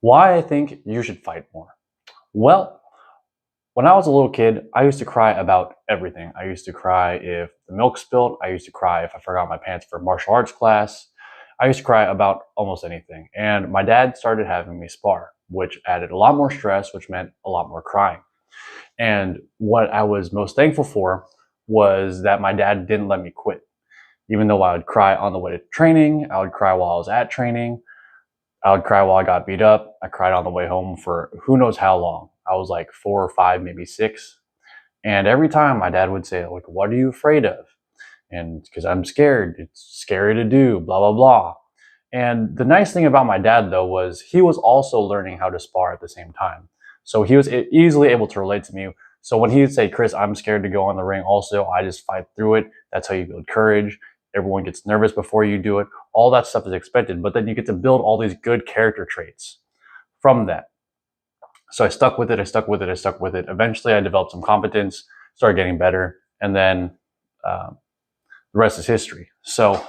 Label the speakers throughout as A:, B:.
A: Why I think you should fight more. Well, when I was a little kid, I used to cry about everything. I used to cry if the milk spilled. I used to cry if I forgot my pants for martial arts class. I used to cry about almost anything. And my dad started having me spar, which added a lot more stress, which meant a lot more crying. And what I was most thankful for was that my dad didn't let me quit. Even though I would cry on the way to training, I would cry while I was at training, I would cry while I got beat up. I cried on the way home for who knows how long. I was like 4 or 5, maybe 6. And every time my dad would say, like, what are you afraid of? And because I'm scared, it's scary to do, blah, blah, blah. And the nice thing about my dad, though, was he was also learning how to spar at the same time. So he was easily able to relate to me. So when he'd say, Chris, I'm scared to go on the ring, also, I just fight through it. That's how you build courage. Everyone gets nervous before you do it. All that stuff is expected, but then you get to build all these good character traits from that. So I stuck with it, I stuck with it, I stuck with it. Eventually, I developed some competence, started getting better, and then the rest is history. So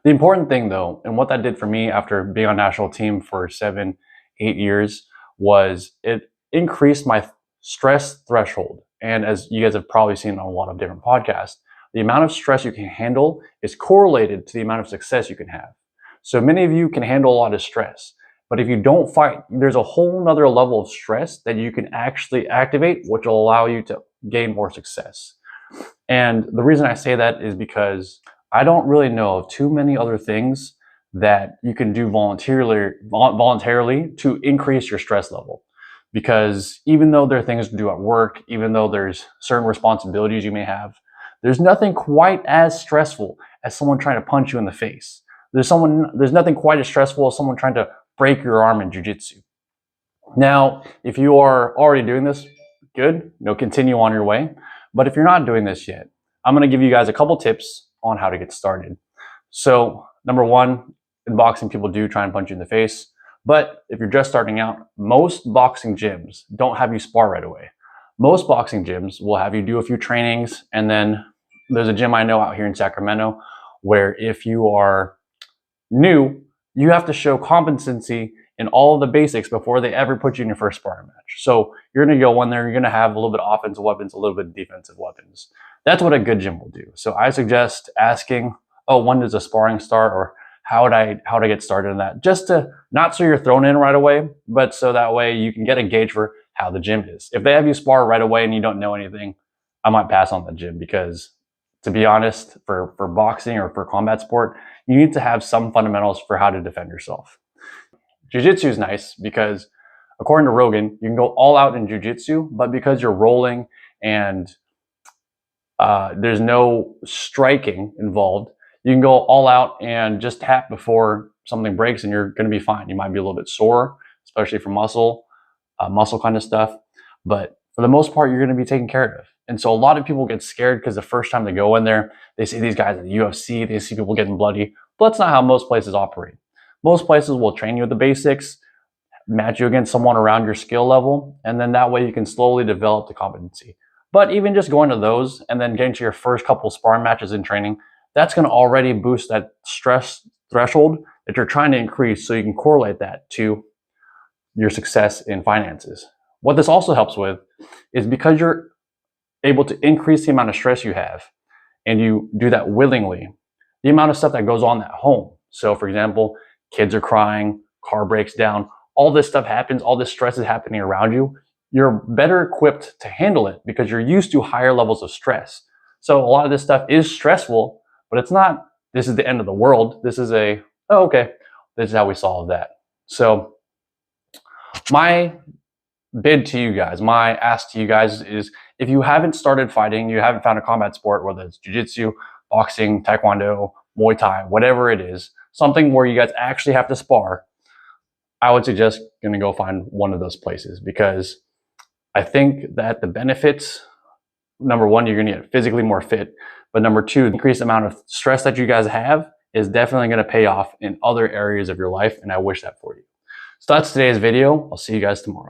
A: the important thing, though, and what that did for me after being on national team for 7, 8 years, was it increased my stress threshold. And as you guys have probably seen on a lot of different podcasts, the amount of stress you can handle is correlated to the amount of success you can have. So many of you can handle a lot of stress, but if you don't fight, there's a whole nother level of stress that you can actually activate, which will allow you to gain more success. And the reason I say that is because I don't really know of too many other things that you can do voluntarily to increase your stress level. Because even though there are things to do at work, even though there's certain responsibilities you may have, there's nothing quite as stressful as someone trying to punch you in the face. There's nothing quite as stressful as someone trying to break your arm in jiu-jitsu. Now, if you are already doing this, good, continue on your way. But if you're not doing this yet, I'm going to give you guys a couple tips on how to get started. So, number one, in boxing, people do try and punch you in the face. But if you're just starting out, most boxing gyms don't have you spar right away. Most boxing gyms will have you do a few trainings, and then there's a gym I know out here in Sacramento where if you are new, you have to show competency in all of the basics before they ever put you in your first sparring match. So you're going to go in there, you're going to have a little bit of offensive weapons, a little bit of defensive weapons. That's what a good gym will do. So I suggest asking, oh, when does a sparring start, or how would I get started in that? Just to, not so you're thrown in right away, but so that way you can get a gauge for how the gym is. If they have you spar right away and you don't know anything, I might pass on the gym, because to be honest, for boxing or for combat sport, you need to have some fundamentals for how to defend yourself. Jiu-jitsu is nice because, according to Rogan, you can go all out in jiu-jitsu, but because you're rolling and there's no striking involved, you can go all out and just tap before something breaks and you're going to be fine. You might be a little bit sore, especially for muscle kind of stuff, but for the most part, you're going to be taken care of. And so a lot of people get scared because the first time they go in there, they see these guys at the UFC, they see people getting bloody, but that's not how most places operate. Most places will train you with the basics, match you against someone around your skill level, and then that way you can slowly develop the competency. But even just going to those and then getting to your first couple sparring matches in training, that's going to already boost that stress threshold that you're trying to increase, so you can correlate that to your success in finances. What this also helps with is, because you're able to increase the amount of stress you have, and you do that willingly, the amount of stuff that goes on at home. So for example, kids are crying, car breaks down, all this stuff happens, all this stress is happening around you. You're better equipped to handle it because you're used to higher levels of stress. So a lot of this stuff is stressful, but it's not, this is the end of the world. This is oh, okay, this is how we solve that. So my bid to you guys, my ask to you guys is, if you haven't started fighting, you haven't found a combat sport, whether it's jiu-jitsu, boxing, taekwondo, Muay Thai, whatever it is, something where you guys actually have to spar, I would suggest going to go find one of those places, because I think that the benefits, number one, you're going to get physically more fit, but number two, the increased amount of stress that you guys have is definitely going to pay off in other areas of your life, and I wish that for you. So that's today's video. I'll see you guys tomorrow.